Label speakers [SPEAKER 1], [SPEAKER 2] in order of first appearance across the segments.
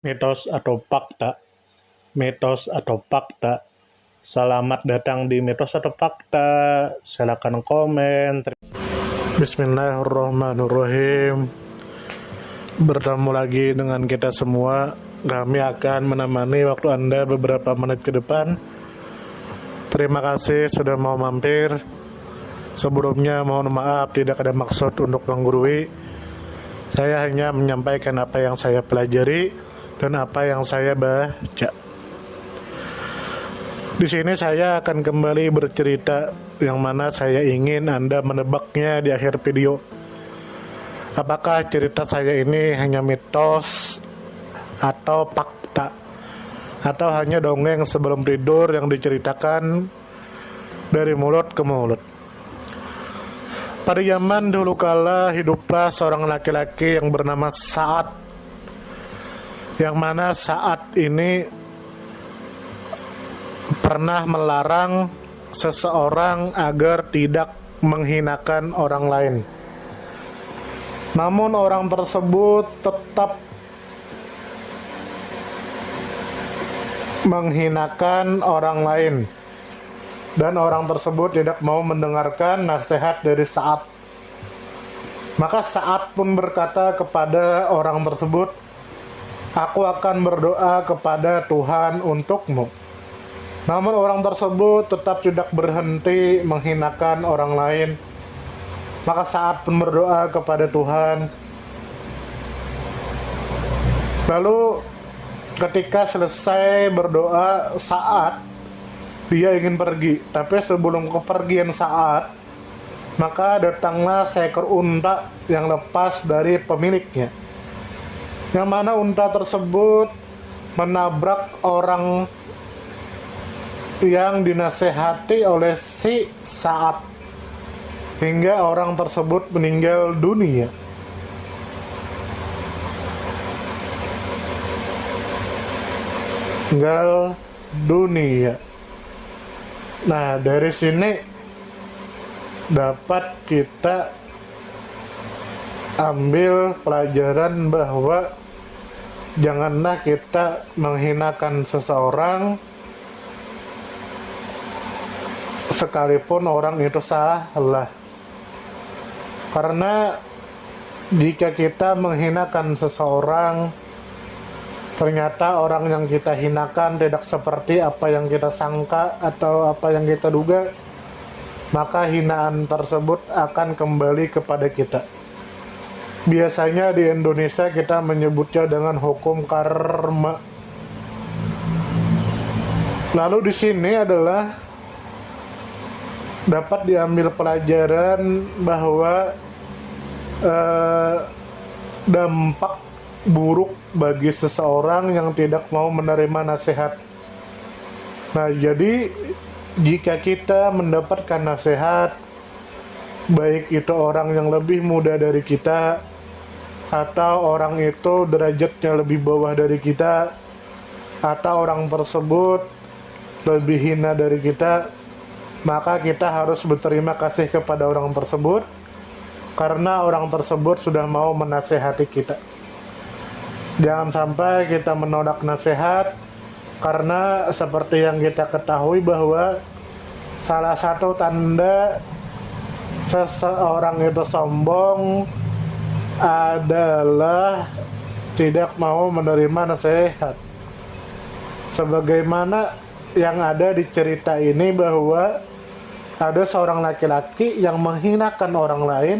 [SPEAKER 1] Mitos atau fakta? Mitos atau fakta? Selamat datang di Mitos atau Fakta. Silakan komen. Bismillahirrahmanirrahim. Bertemu lagi dengan kita semua. Kami akan menemani waktu Anda beberapa menit ke depan. Terima kasih sudah mau mampir. Sebelumnya mohon maaf tidak ada maksud untuk menggurui. Saya hanya menyampaikan apa yang saya pelajari dan apa yang saya baca. Di sini saya akan kembali bercerita yang mana saya ingin Anda menebaknya di akhir video. Apakah cerita saya ini hanya mitos atau fakta, atau hanya dongeng sebelum tidur yang diceritakan dari mulut ke mulut. Pada zaman dulu kala hiduplah seorang laki-laki yang bernama Sa'ad, yang mana Sa'ad ini pernah melarang seseorang agar tidak menghinakan orang lain. Namun orang tersebut tetap menghinakan orang lain, dan orang tersebut tidak mau mendengarkan nasihat dari Sa'ad. Maka Sa'ad pun berkata kepada orang tersebut, "Aku akan berdoa kepada Tuhan untukmu." Namun orang tersebut tetap tidak berhenti menghinakan orang lain. Maka Sa'ad pun berdoa kepada Tuhan. Lalu ketika selesai berdoa Sa'ad, dia ingin pergi. Tapi sebelum kepergian Sa'ad, maka datanglah seekor unta yang lepas dari pemiliknya, yang mana unta tersebut menabrak orang yang dinasehati oleh si Sa'ad, hingga orang tersebut meninggal dunia. Nah, dari sini dapat kita ambil pelajaran bahwa janganlah kita menghinakan seseorang sekalipun orang itu salah. Karena jika kita menghinakan seseorang, ternyata orang yang kita hinakan tidak seperti apa yang kita sangka atau apa yang kita duga, maka hinaan tersebut akan kembali kepada kita. Biasanya di Indonesia kita menyebutnya dengan hukum karma. Lalu di sini adalah dapat diambil pelajaran bahwa dampak buruk bagi seseorang yang tidak mau menerima nasihat. Nah, jadi jika kita mendapatkan nasihat, baik itu orang yang lebih muda dari kita, atau orang itu derajatnya lebih bawah dari kita, atau orang tersebut lebih hina dari kita, maka kita harus berterima kasih kepada orang tersebut, karena orang tersebut sudah mau menasehati kita. Jangan sampai kita menolak nasihat, karena seperti yang kita ketahui bahwa salah satu tanda seseorang itu sombong adalah tidak mau menerima nasihat. Sebagaimana yang ada di cerita ini bahwa ada seorang laki-laki yang menghinakan orang lain,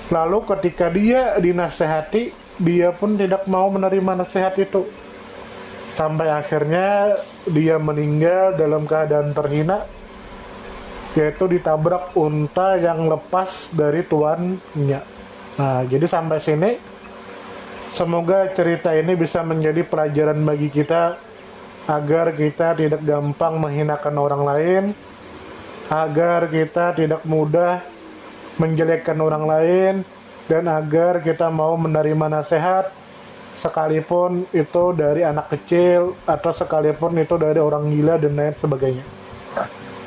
[SPEAKER 1] lalu ketika dia dinasehati, dia pun tidak mau menerima nasihat itu. Sampai akhirnya dia meninggal dalam keadaan terhina, yaitu ditabrak unta yang lepas dari tuannya. Nah, jadi sampai sini semoga cerita ini bisa menjadi pelajaran bagi kita, agar kita tidak gampang menghinakan orang lain, agar kita tidak mudah menjelekkan orang lain, dan agar kita mau menerima nasihat sekalipun itu dari anak kecil atau sekalipun itu dari orang gila dan lain sebagainya.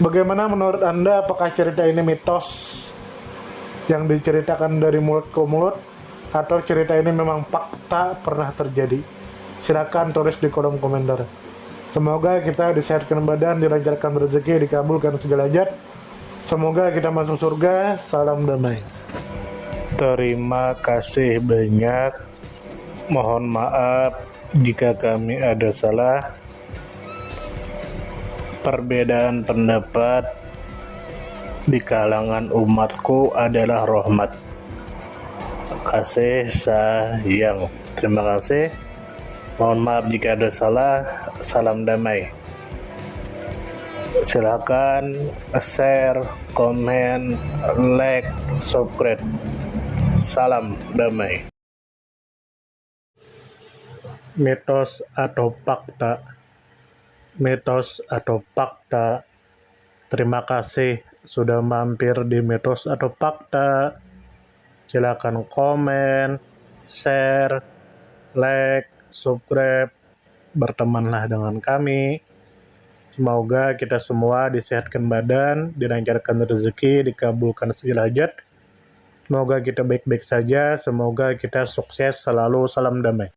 [SPEAKER 1] Bagaimana menurut Anda, apakah cerita ini mitos yang diceritakan dari mulut ke mulut, atau cerita ini memang fakta pernah terjadi? Silakan tulis di kolom komentar. Semoga kita disehatkan badan, dilancarkan rezeki, dikabulkan segala hajat. Semoga kita masuk surga. Salam damai. Terima kasih banyak. Mohon maaf jika kami ada salah. Perbedaan pendapat di kalangan umatku adalah rahmat. Kasih sayang. Terima kasih. Mohon maaf jika ada salah. Salam damai. Silakan share, komen, like, subscribe. Salam damai. Mitos atau fakta? Mitos atau fakta? Terima kasih sudah mampir di mitos atau fakta. Silakan komen, share, like, subscribe, bertemanlah dengan kami. Semoga kita semua disehatkan badan, dilancarkan rezeki, dikabulkan segala hajat. Semoga kita baik-baik saja, semoga kita sukses selalu. Salam damai.